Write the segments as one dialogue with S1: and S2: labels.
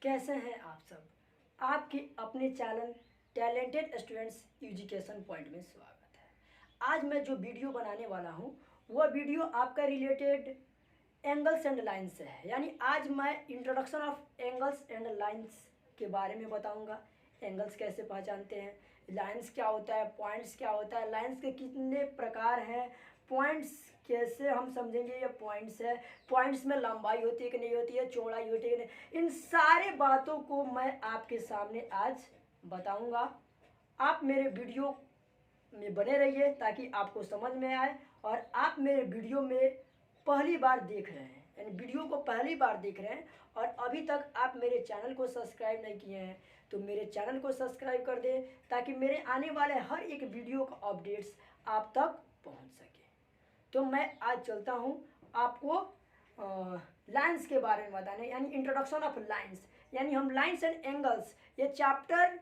S1: कैसे हैं आप सब। आपके अपने channel talented students education point में स्वागत है। आज मैं जो वीडियो बनाने वाला हूँ वह वीडियो आपका रिलेटेड एंगल्स एंड लाइन्स से है। यानी आज मैं introduction of angles and lines के बारे में बताऊँगा। एंगल्स कैसे पहचानते हैं, लाइन्स क्या होता है, पॉइंट्स क्या होता है, लाइन्स के कितने प्रकार हैं, पॉइंट्स कैसे हम समझेंगे ये पॉइंट्स है, पॉइंट्स में लंबाई होती है कि नहीं होती है, चौड़ाई होती है कि नहीं, इन सारे बातों को मैं आपके सामने आज बताऊंगा। आप मेरे वीडियो में बने रहिए ताकि आपको समझ में आए। और आप मेरे वीडियो में पहली बार देख रहे हैं, यानी वीडियो को पहली बार देख रहे हैं और अभी तक आप मेरे चैनल को सब्सक्राइब नहीं किए हैं तो मेरे चैनल को सब्सक्राइब कर दें ताकि मेरे आने वाले हर एक वीडियो का अपडेट्स आप तक पहुंच सके। तो मैं आज चलता हूं आपको लाइन्स के बारे में बताने, यानी इंट्रोडक्शन ऑफ लाइन्स। यानी हम लाइन्स एंड एंगल्स ये चैप्टर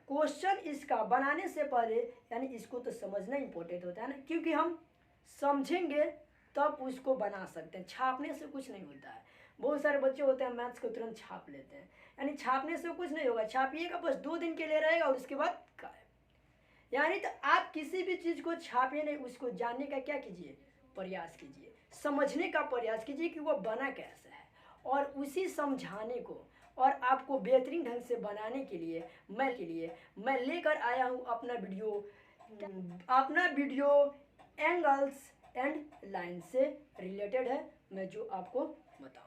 S1: क्वेश्चन इसका बनाने से पहले यानी इसको तो समझना इंपॉर्टेंट होता है ना, क्योंकि हम समझेंगे तब उसको बना सकते हैं। छापने से कुछ नहीं होता है। बहुत सारे बच्चे होते हैं मैथ्स को तुरंत छाप लेते हैं, यानी छापने से कुछ नहीं होगा। छापिएगा बस 2 दिन के लिए रहेगा और उसके बाद गायब। यानी तो आप किसी भी चीज़ को छापिए नहीं, उसको जानने का क्या कीजिए, प्रयास कीजिए, समझने का प्रयास कीजिए कि वो बना कैसे है। और उसी समझाने को और आपको बेहतरीन ढंग से बनाने के लिए मैं लेकर आया हूँ अपना वीडियो एंगल्स एंड लाइन से रिलेटेड है, मैं जो आपको बताऊंगा।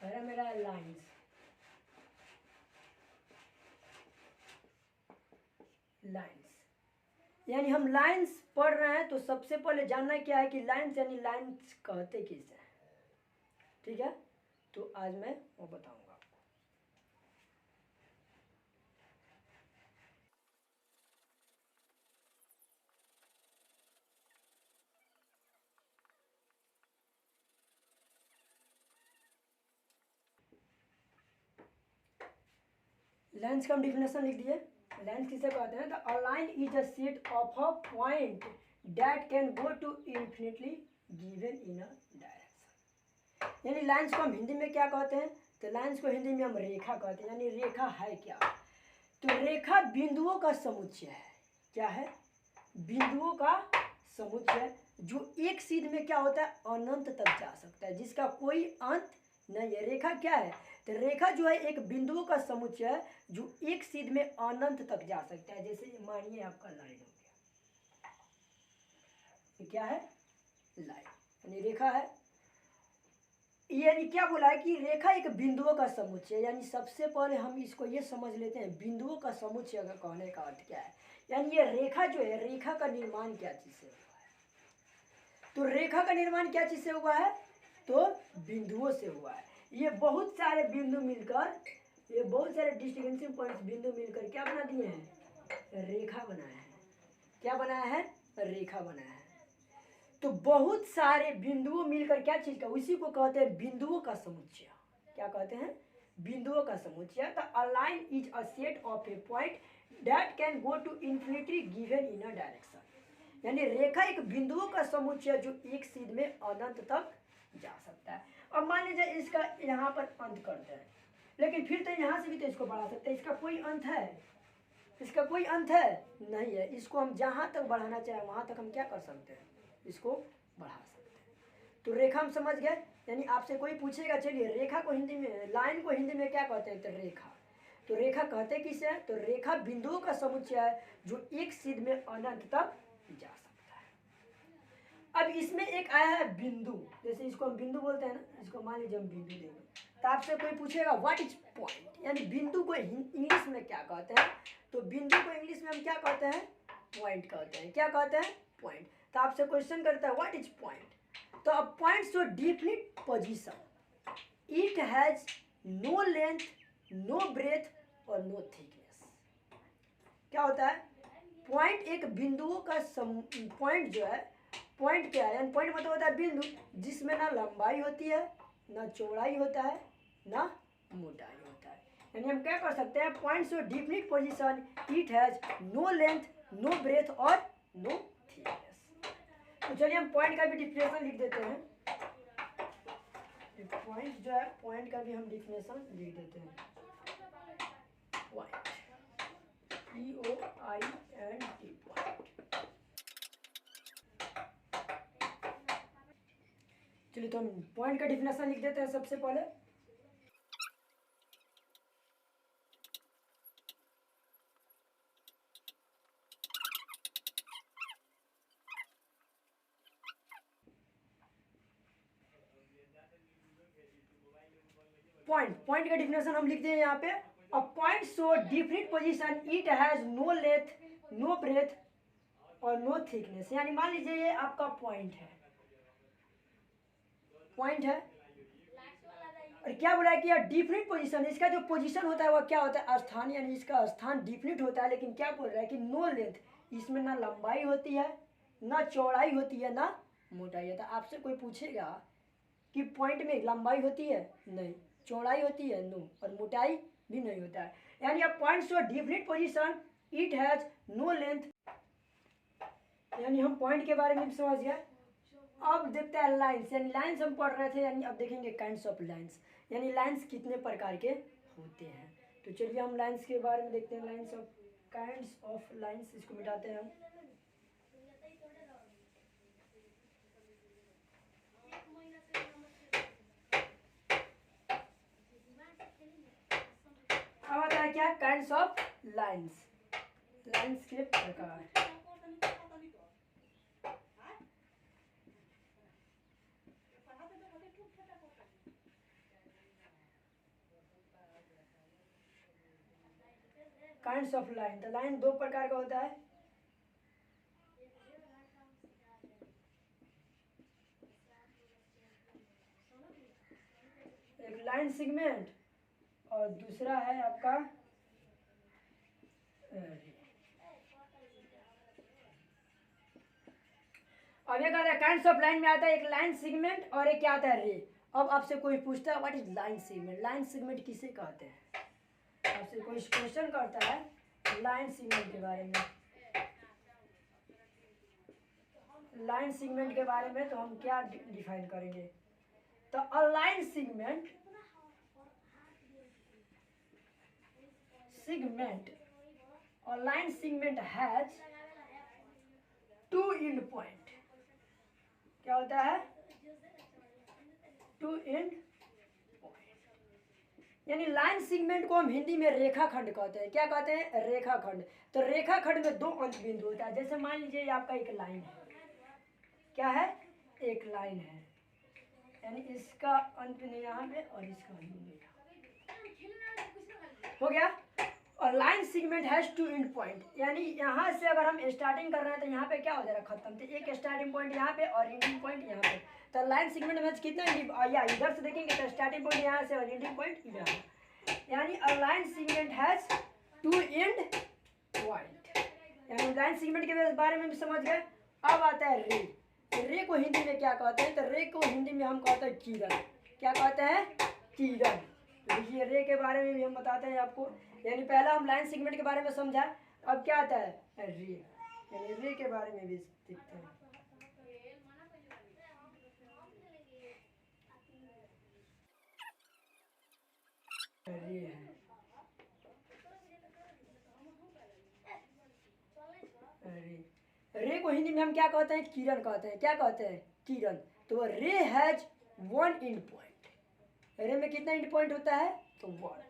S1: पहला मेरा लाइन्स। यानी हम लाइन्स पढ़ रहे हैं तो सबसे पहले जानना क्या है कि लाइन्स यानी लाइन्स कहते किसे हैं। ठीक है, तो आज मैं वो बताऊंगा आपको। लाइन्स का हम डिफिनेशन लिख दिए। लाइन्स किसे कहते हैं, तो a line is a set of a point that can go to infinitely given in a direction. यानी लाइन्स को हम हिंदी में क्या कहते हैं, तो लाइन्स को हिंदी में हम रेखा कहते हैं। यानी रेखा है क्या, तो रेखा बिंदुओं का समुच्चय है। क्या है, बिंदुओं का समुच्चय जो एक सीध में क्या होता है, अनंत तक जा सकता है, जिसका कोई अंत नहीं है। रेखा क्या है, तो रेखा जो है एक बिंदुओं का समुच्चय है जो एक सीध में अनंत तक जा सकता है। जैसे मानिए आपका लाइन हो गया, ये क्या है, लाइन यानी रेखा है। यानी क्या बोला है कि रेखा एक बिंदुओं का समुच्चय। यानी सबसे पहले हम इसको ये समझ लेते हैं बिंदुओं का समुच्चय अगर कहने का अर्थ क्या है। यानी ये रेखा जो है, रेखा का निर्माण क्या चीज से हुआ है, तो रेखा का निर्माण क्या चीज से हुआ है, तो बिंदुओं से हुआ है। ये बहुत सारे बिंदु मिलकर, ये बहुत सारे डिस्टिंक्शन पॉइंट्स बिंदु मिलकर क्या बना दिए हैं, रेखा बनाया है। क्या बनाया है, रेखा बनाया है। तो बहुत सारे बिंदुओं मिलकर क्या चीज का, उसी को कहते हैं बिंदुओं का समुच्चय। क्या कहते हैं, बिंदुओं का समुच्चय। तो a line is a set of a point that can go to infinity given in a direction. यानी रेखा एक बिंदुओं का समुच्चय जो एक सीध में अनंत तक जा सकता है। अब मान लीजिए इसका यहाँ पर अंत करते हैं, लेकिन फिर तो यहाँ से भी तो इसको बढ़ा सकते हैं। इसका कोई अंत है, इसका कोई अंत है नहीं है। इसको हम जहाँ तक बढ़ाना चाहें वहाँ तक हम क्या कर सकते हैं, इसको बढ़ा सकते हैं। तो रेखा हम समझ गए। यानी आपसे कोई पूछेगा चलिए रेखा को हिंदी में, लाइन को हिंदी में क्या कहते हैं, तो रेखा। तो रेखा कहते किसे है, तो रेखा बिंदुओं का समुच्चय है जो एक सीध में अनंत तक जा सकता है। अब इसमें एक आया है बिंदु, जैसे इसको हम बिंदु बोलते हैं ना, इसको मान लीजिए हम बिंदु देंगे, तो आपसे कोई पूछेगा व्हाट इज पॉइंट। यानी बिंदु को इंग्लिश में क्या कहते हैं, तो बिंदु को इंग्लिश में हम क्या कहते हैं, पॉइंट कहते हैं। क्या कहते हैं, पॉइंट। तो आपसे क्वेश्चन करता है व्हाट इज पॉइंट, तो अब point show definite position, it has no length, no breadth और नो थिकनेस। क्या होता है, पॉइंट एक बिंदुओं का पॉइंट जो है, पॉइंट क्या है, पॉइंट मतलब होता है बिंदु जिसमें ना लंबाई होती है, ना चौड़ाई होता है, ना मोटाई होता है। यानी हम क्या कर सकते हैं, point show definite position, it has no length, no breadth और नो थिकनेस। तो चलिए हम पॉइंट का भी डिफिनेशन लिख देते हैं। पॉइंट जो है, पॉइंट का भी हम डिफिनेशन लिख देते हैं। Point, POINT, point. चलिए तो हम पॉइंट का डिफिनेशन लिख देते हैं सबसे पहले। पॉइंट का डिफिनेशन हम लिखते हैं यहाँ पे, a point show different position, it has no length, no breadth और नो थिकनेस। यानी मान लीजिए ये आपका पॉइंट है, पॉइंट है, और क्या बोला है कि यार डिफरेंट पोजीशन, इसका जो पोजीशन होता है वह क्या होता है, स्थान, यानी इसका स्थान डिफरेंट होता है। लेकिन क्या बोल रहा है कि नो लेंथ, इसमें ना लंबाई होती है, ना चौड़ाई होती है, ना मोटाई होता है। आपसे कोई पूछेगा कि पॉइंट में लंबाई होती है, नहीं, चौड़ाई होती है, नो, और मोटाई भी नहीं होता है। यानी अब point show different position, it has no length, यानी हम पॉइंट के बारे में भी समझ गए। अब देखते हैं लाइन्स, यानी लाइन्स हम पढ़ रहे थे, यानी अब देखेंगे काइंड्स ऑफ लाइन्स, यानी लाइन्स कितने प्रकार के होते हैं। तो चलिए हम लाइन्स के बारे में देखते हैं, lines of, kinds of lines, इसको मिटाते हैं हम। अब आता है क्या, काइंड्स ऑफ लाइन्स, लाइन्स के प्रकार। काइंड्स ऑफ लाइन, तो लाइन दो प्रकार का होता है, एक लाइन सेगमेंट और दूसरा है आपका अब ये कहता है काइंड्स ऑफ लाइन में आता है एक लाइन सेगमेंट और एक क्या आता है, रे। अब आपसे कोई पूछता है what is line segment, line segment किसे कहते हैं, आपसे कोई क्वेश्चन करता है लाइन सेगमेंट के बारे में, लाइन सेगमेंट के बारे में, तो हम क्या डिफाइन करेंगे, तो a line segment, a line segment has two end point, क्या होता है, टू एंड पॉइंट, यानी लाइन सेगमेंट को हम हिंदी में रेखाखंड कहते हैं। क्या कहते हैं, रेखाखंड। तो रेखाखंड में दो अंत बिंदु होता है। जैसे मान लीजिए आपका एक लाइन है, क्या है, एक लाइन है, यानी इसका अंत बिंदु यहाँ पे और इसका अंत बिंदु हो गया। और line segment has two end point, यानी यहाँ से अगर हम स्टार्टिंग कर रहे हैं तो यहाँ पे क्या हो जाएगा, खत्म, तो एक स्टार्टिंग पॉइंट यहाँ पे और एंडिंग पॉइंट यहाँ पे। तो लाइन सेगमेंट में कितना, या इधर से देखेंगे तो स्टार्टिंग पॉइंट यहाँ से और एंडिंग पॉइंट यहाँ, यानी a line segment has two end point, यानी लाइन सेगमेंट के बारे में भी समझ गए। अब आता है रे, रे को हिंदी में क्या कहते हैं, तो रे को हिंदी में हम कहते हैं किरण। क्या कहते हैं, किरण। तो देखिए रे के बारे में भी हम बताते हैं आपको, यानी पहला हम लाइन सेगमेंट के बारे में समझा, अब क्या आता है, रे, यानी रे के बारे में भी देखते हैं। रे है, रे को हिंदी में हम क्या कहते हैं, किरण कहते हैं। क्या कहते हैं, किरण। तो रे हैज वन एंड पॉइंट, रे में कितना एंड पॉइंट होता है, तो वन।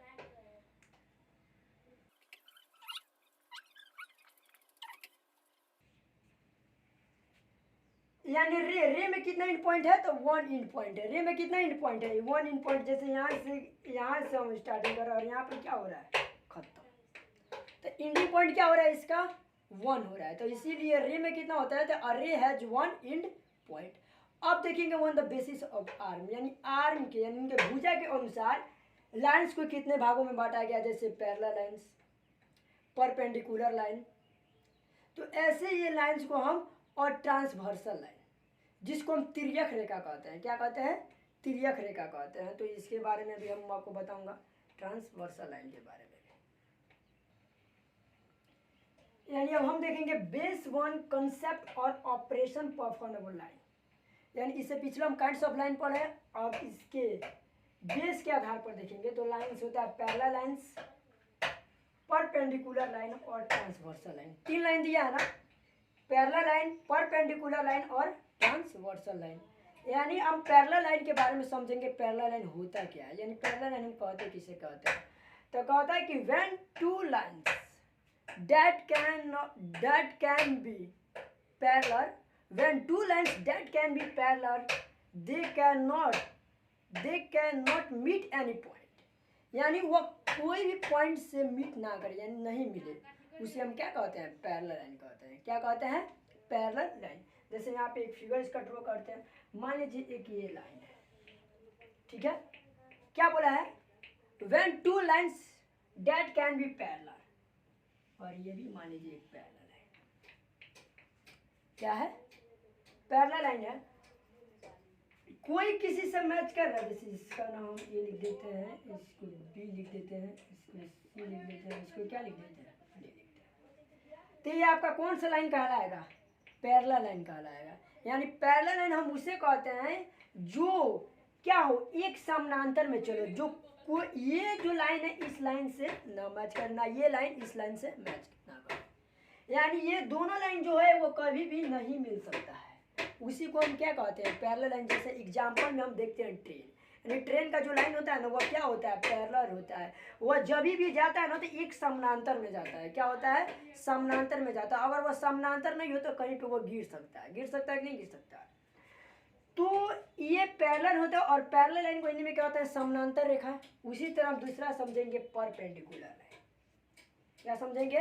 S1: यानी रे में कितना एंड पॉइंट है, तो वन एंड पॉइंट है। रे में कितना एंड पॉइंट है, वन एंड पॉइंट। जैसे यहाँ से हम स्टार्टिंग कर रहे हैं और यहाँ पर क्या हो रहा है, खत्म, तो एंडिंग पॉइंट क्या हो रहा है इसका, वन हो रहा है। तो इसीलिए रे में कितना होता है, तो रे हैज वन एंड पॉइंट। अब देखेंगे one the basis of arm, यानी आर्म के, यानी इनके भुजा के अनुसार लाइन्स को कितने भागों में बांटा गया, जैसे पैरेलल लाइन्स, परपेंडिकुलर लाइन, तो ऐसे ये लाइन्स को हम, और ट्रांसवर्सल लाइन, जिसको हम तिर्यक रेखा कहते हैं। क्या कहते हैं, तिर्यक रेखा कहते हैं। तो इसके बारे में भी हम आपको बताऊंगा, ट्रांसवर्सल लाइन के बारे में। यानी अब हम देखेंगे बेस वन कंसेप्ट और ऑपरेशन परफॉर्मेबल लाइन, यानी इससे पिछले हम काइंड्स ऑफ लाइन पढ़े, अब इसके बेस के आधार पर देखेंगे तो लाइन्स होता है पैरेलल लाइन्स, परपेंडिकुलर लाइन और ट्रांसवर्सल लाइन। 3 लाइन दिया है ना, पैरेलल लाइन, परपेंडिकुलर लाइन और ट्रांसवर्सल लाइन। यानी हम पैरेलल लाइन के बारे में समझेंगे, पैरेलल लाइन होता क्या है, यानी पैरेलल लाइन हम कहते हैं किसे कहते हैं, तो कहता है कि when two lines that can be parallel, when two lines that can be parallel they cannot meet any point, यानी वो कोई भी पॉइंट से मीट ना करे, यानी नहीं मिले, उसे हम क्या कहते हैं, पैरेलल लाइन कहते हैं। क्या कहते हैं, पैरेलल लाइन। जैसे यहाँ पे एक फिगर इसका ड्रॉ करते हैं, मान लीजिए एक ये लाइन है, ठीक है, क्या बोला है, when two lines that can be parallel, और ये भी मान लीजिए एक पैरेलल लाइन, क्या है, पैरेलल लाइन है, कोई किसी से मैच कर रहा है, जैसे इसका नाम हम ए लिख देते हैं, इसको बी लिख देते हैं, इसको सी लिख देते हैं, इसको क्या लिख देते हैं, डी लिख देते हैं, तो ये आपका कौन सा लाइन कहलाएगा, पैरेलल लाइन कहलाएगा। यानी पैरेलल लाइन हम उसे कहते हैं जो क्या हो, एक समानांतर में चले, जो को ये जो लाइन है इस लाइन से ना मैच करना, ये लाइन इस लाइन से मैच ना करना, यानी ये दोनों लाइन जो है वो कभी भी नहीं मिल सकता है, उसी को हम क्या कहते हैं, पैरेलल लाइन। जैसे एग्जांपल में हम देखते हैं ट्रेन, यानी ट्रेन का जो लाइन होता है ना वो क्या होता है, पैरेलल होता है, वह जब भी जाता है ना तो एक समानांतर में जाता है, क्या होता है, समानांतर में जाता है, अगर वह समानांतर नहीं हो तो कहीं पे वो गिर सकता है, गिर सकता है कि नहीं गिर सकता है, तो ये पैरेलल होता है। और पैरेलल लाइन को हिंदी में क्या होता है, समानांतर रेखा। उसी तरह हम दूसरा समझेंगे परपेंडिकुलर लाइन, क्या समझेंगे,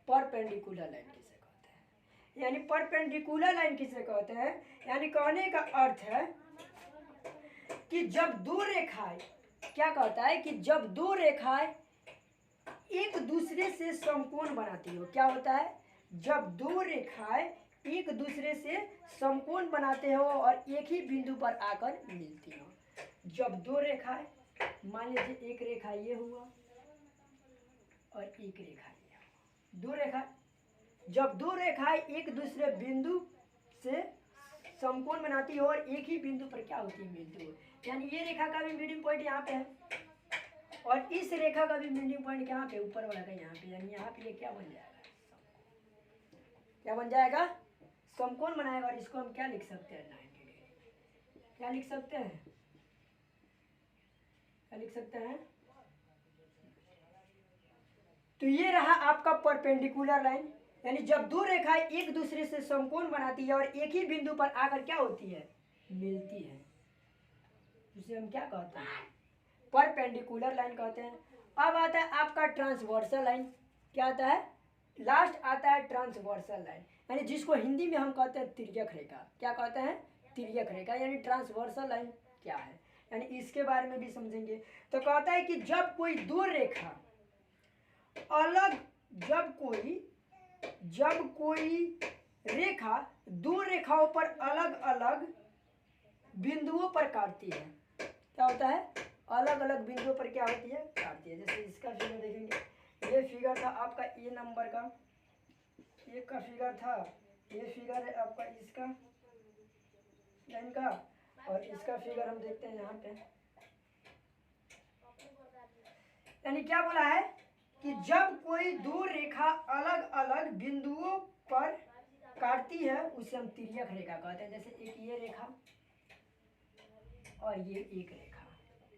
S1: परपेंडिकुलर लाइन किसे कहते हैं, यानी परपेंडिकुलर लाइन किसे कहते हैं, यानी कहने का अर्थ है कि जब दो रेखाएं, क्या कहता है कि जब दो रेखाएं एक दूसरे से समकोण बनाती हो, क्या होता है, जब दो रेखाएं एक दूसरे से समकोण बनाते हो और एक ही बिंदु पर आकर मिलती हो, जब दो रेखाएं, मान लीजिए एक रेखा ये हुआ और एक रेखा ये हुआ, दो रेखा, जब दो रेखाएं एक दूसरे बिंदु से समकोण बनाती हो और एक ही बिंदु पर क्या होती है, मिलती हो, यानी ये रेखा का भी मीडियम पॉइंट यहाँ पे है और इस रेखा का भी मीडियम पॉइंट यहाँ पे, ऊपर वाला का यहाँ पे, यानी यहाँ पे ये क्या बन जाएगा, क्या बन जाएगा, समकोण बनाएगा। और इसको हम क्या लिख सकते हैं, 90 डिग्री, क्या लिख सकते हैं, क्या लिख सकते हैं, तो ये रहा आपका परपेंडिकुलर लाइन, यानी जब दो रेखाएं एक दूसरे से समकोण बनाती है और एक ही बिंदु पर आकर क्या होती है, मिलती है, उसे हम क्या कहते हैं, परपेंडिकुलर लाइन कहते हैं। अब आता है आपका ट्रांसवर्सल लाइन, क्या आता है, लास्ट आता है ट्रांसवर्सल लाइन, यानी जिसको हिंदी में हम कहते हैं तिर्यक रेखा, क्या कहते हैं, तिर्यक रेखा, यानी ट्रांसवर्सल लाइन क्या है, यानी इसके बारे में भी समझेंगे। तो कहता है कि जब कोई दो रेखा अलग, जब कोई रेखा दो रेखाओं पर अलग अलग बिंदुओं पर काटती है, क्या होता है, अलग अलग बिंदुओं पर क्या होती है, काटती है। जैसे इसका फिगर देखेंगे, ये फिगर था आपका ए नंबर का, एक का फिगर था, ये फिगर है आपका इसका लाइन का, और इसका फिगर हम देखते हैं यहाँ पे, यानी क्या बोला है कि जब कोई दो रेखा अलग अलग बिंदुओं पर काटती है उसे हम तिर्यक रेखा कहते हैं। जैसे एक ये रेखा और ये एक रेखा,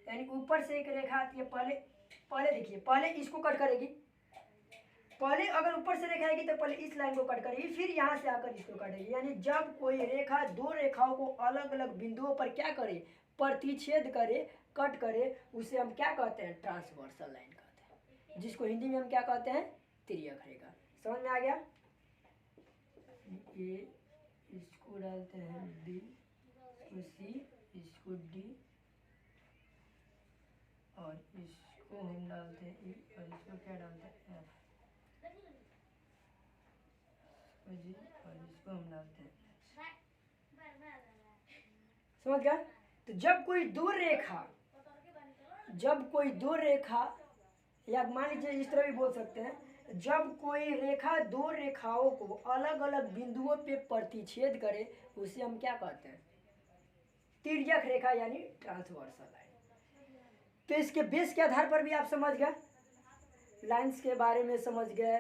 S1: यानी ऊपर से एक रेखा आती है, पहले देखिए, पहले इसको कट करेगी, पहले अगर ऊपर से रेखा आएगी तो पहले इस लाइन को कट करेगी, फिर यहाँ से आकर इसको काटेगी, यानी जब कोई रेखा दो रेखाओं को अलग अलग बिंदुओं पर क्या करे, प्रतिच्छेद करे, कट करे, उसे हम क्या कहते हैं, ट्रांसवर्सल लाइन कहते हैं, जिसको हिंदी में हम क्या कहते हैं, तिर्यक रेखा। समझ में आ गया, ये इसको डालते हैं बी, इसको सी, इसको डी, और इसको हम डालते हैं ई, और इसको क्या डालते हैं, एफ जी, और इसको हम डालते हैं, समझ गया। तो जब कोई दो रेखा, या मान लीजिए इस तरह भी बोल सकते हैं, जब कोई रेखा दो रेखाओं को अलग अलग बिंदुओं पे प्रतिच्छेद करे उसे हम क्या कहते हैं, तिर्यक रेखा यानी ट्रांसवर्सल लाइन। तो इसके बेस के आधार पर भी आप समझ गए, लाइंस के बारे में समझ गए,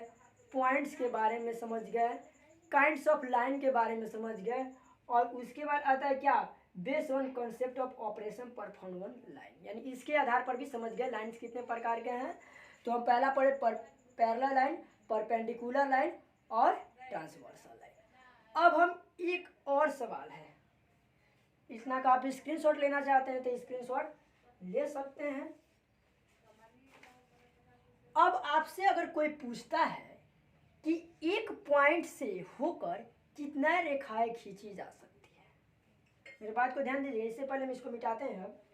S1: पॉइंट्स के बारे में समझ गए, काइंड्स ऑफ लाइन के बारे में समझ गए, और उसके बाद आता है क्या, based on concept of operation perform on line, यानी इसके आधार पर भी समझ गए लाइंस कितने प्रकार के हैं। तो हम पहला पढ़े पैरेलल लाइन, परपेंडिकुलर लाइन और ट्रांसवर्सल लाइन। अब हम एक और सवाल है, इतना का आप स्क्रीनशॉट लेना चाहते हैं तो स्क्रीनशॉट ले सकते हैं। अब आपसे अगर कोई पूछता है कि एक पॉइंट से होकर कितना रेखाएं खींची जा सकती है, मेरी बात को ध्यान दीजिए, इससे पहले हम इसको मिटाते हैं। अब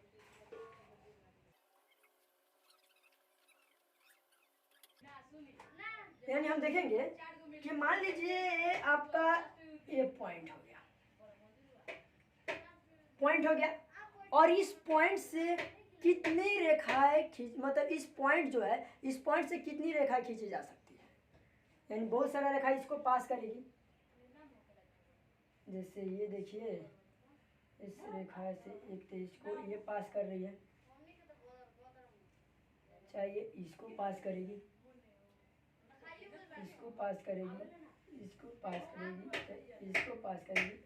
S1: यानी हम देखेंगे कि मान लीजिए आपका ये पॉइंट हो गया, और इस पॉइंट से कितनी रेखाएं मतलब इस पॉइंट जो है, इस पॉइंट से कितनी रेखाएं खींची जा सकती है, यानी बहुत सारा रेखा इसको पास करेगी। जैसे ये देखिए, इस रेखा से एक तो इसको ये पास कर रही है, चाहे इसको पास करेगी, इसको पास करेगी, इसको पास करेगी, इसको पास करेगी,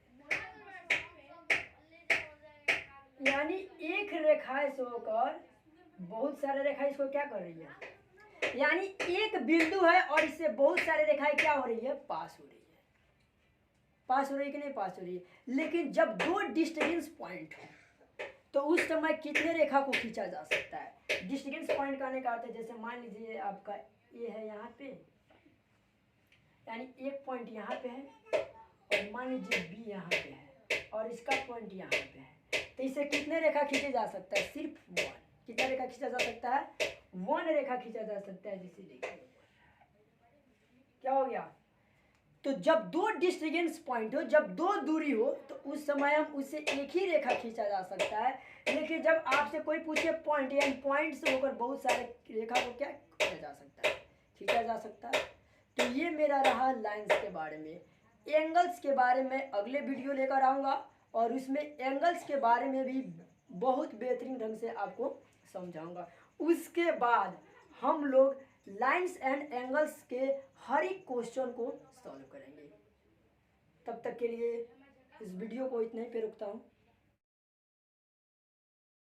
S1: यानी एक रेखा से होकर बहुत सारे रेखा इसको क्या कर रही है, यानी एक बिंदु है और इससे बहुत सारे रेखाएं क्या हो रही है, पास हो रही है। पास हो रही है कि नहीं पास हो रही है। लेकिन जब दो डिस्टेंस पॉइंट हो तो उस समय कितने रेखा को खींचा जा सकता है। डिस्टेंस पॉइंट कहने का अर्थ है, जैसे मान लीजिए आपका ये है यहाँ पे, यानी एक पॉइंट यहाँ पे है, और मान लीजिए बी यहाँ पे है, और इसका पॉइंट यहाँ पे है, तो इसे कितने रेखा खींचे जा सकता है, सिर्फ वन। कितना रेखा खींचा जा सकता है, वन रेखा खींचा जा सकता है। जैसे देखिए क्या हो गया, तो जब दो डिस्टेंस पॉइंट हो, जब दो दूरी हो, तो उस समय हम उससे एक ही रेखा खींचा जा सकता है। लेकिन जब आपसे कोई पूछे पॉइंट, यानी पॉइंट से होकर बहुत सारे रेखा को क्या किया जा सकता है, खींचा जा सकता है। तो ये मेरा रहा लाइंस के बारे में। एंगल्स के बारे में अगले वीडियो लेकर आऊँगा, और उसमें एंगल्स के बारे में भी बहुत बेहतरीन ढंग से आपको समझाऊंगा। उसके बाद हम लोग लाइंस एंड एंगल्स के हर एक क्वेश्चन को सॉल्व करेंगे। तब तक के लिए इस वीडियो को इतने पे रुकता हूँ।